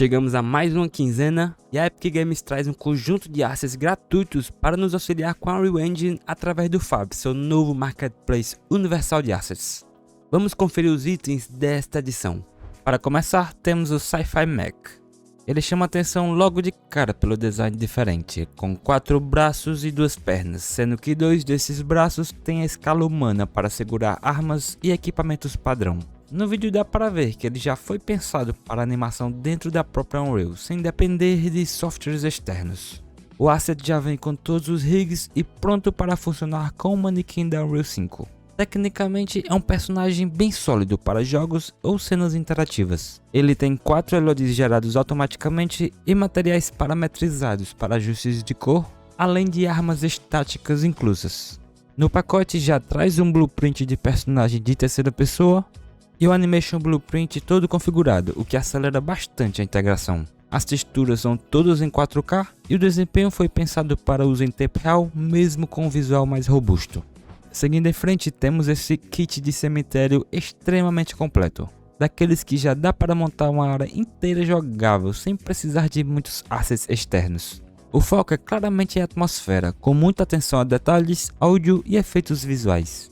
Chegamos a mais uma quinzena e a Epic Games traz um conjunto de assets gratuitos para nos auxiliar com a Unreal Engine através do Fab, seu novo marketplace universal de assets. Vamos conferir os itens desta edição. Para começar, temos o Sci-Fi Mech. Ele chama atenção logo de cara pelo design diferente, com 4 braços e 2 pernas, sendo que 2 desses braços têm a escala humana para segurar armas e equipamentos padrão. No vídeo dá para ver que ele já foi pensado para animação dentro da própria Unreal, sem depender de softwares externos. O asset já vem com todos os rigs e pronto para funcionar com o manequim da Unreal 5. Tecnicamente é um personagem bem sólido para jogos ou cenas interativas. Ele tem 4 LODs gerados automaticamente e materiais parametrizados para ajustes de cor, além de armas estáticas inclusas. No pacote já traz um blueprint de personagem de terceira pessoa e o Animation Blueprint todo configurado, o que acelera bastante a integração. As texturas são todas em 4K e o desempenho foi pensado para uso em tempo real, mesmo com um visual mais robusto. Seguindo em frente, temos esse kit de cemitério extremamente completo, daqueles que já dá para montar uma área inteira jogável sem precisar de muitos assets externos. O foco é claramente em atmosfera, com muita atenção a detalhes, áudio e efeitos visuais.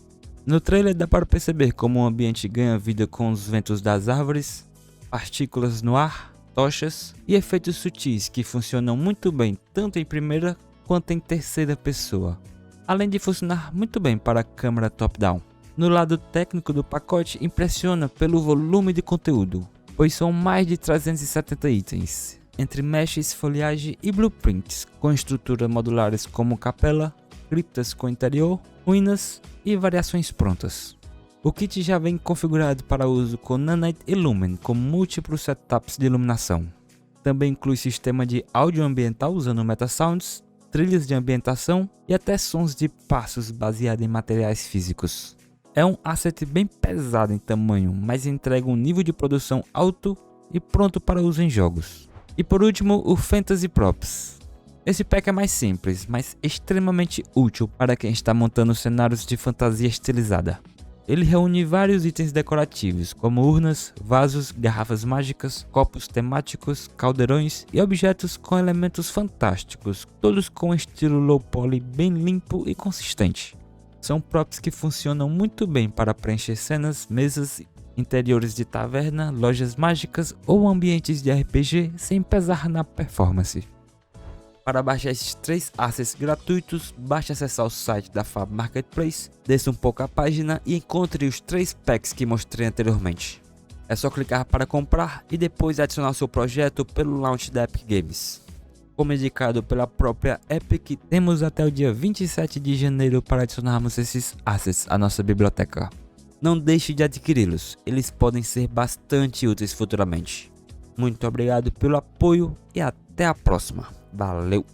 No trailer dá para perceber como o ambiente ganha vida com os ventos das árvores, partículas no ar, tochas e efeitos sutis que funcionam muito bem tanto em primeira quanto em terceira pessoa, além de funcionar muito bem para a câmera top-down. No lado técnico do pacote impressiona pelo volume de conteúdo, pois são mais de 370 itens, entre meshes, folhagem e blueprints, com estruturas modulares como capela, criptas com interior, ruínas e variações prontas. O kit já vem configurado para uso com Nanite e Lumen, com múltiplos setups de iluminação. Também inclui sistema de áudio ambiental usando Metasounds, trilhas de ambientação e até sons de passos baseados em materiais físicos. É um asset bem pesado em tamanho, mas entrega um nível de produção alto e pronto para uso em jogos. E por último, o Fantasy Props. Esse pack é mais simples, mas extremamente útil para quem está montando cenários de fantasia estilizada. Ele reúne vários itens decorativos, como urnas, vasos, garrafas mágicas, copos temáticos, caldeirões e objetos com elementos fantásticos, todos com um estilo low poly bem limpo e consistente. São props que funcionam muito bem para preencher cenas, mesas, interiores de taverna, lojas mágicas ou ambientes de RPG sem pesar na performance. Para baixar esses 3 assets gratuitos, basta acessar o site da Fab Marketplace, desça um pouco a página e encontre os 3 packs que mostrei anteriormente. É só clicar para comprar e depois adicionar seu projeto pelo launch da Epic Games. Como indicado pela própria Epic, temos até o dia 27 de janeiro para adicionarmos esses assets à nossa biblioteca. Não deixe de adquiri-los, eles podem ser bastante úteis futuramente. Muito obrigado pelo apoio e até a próxima. Valeu!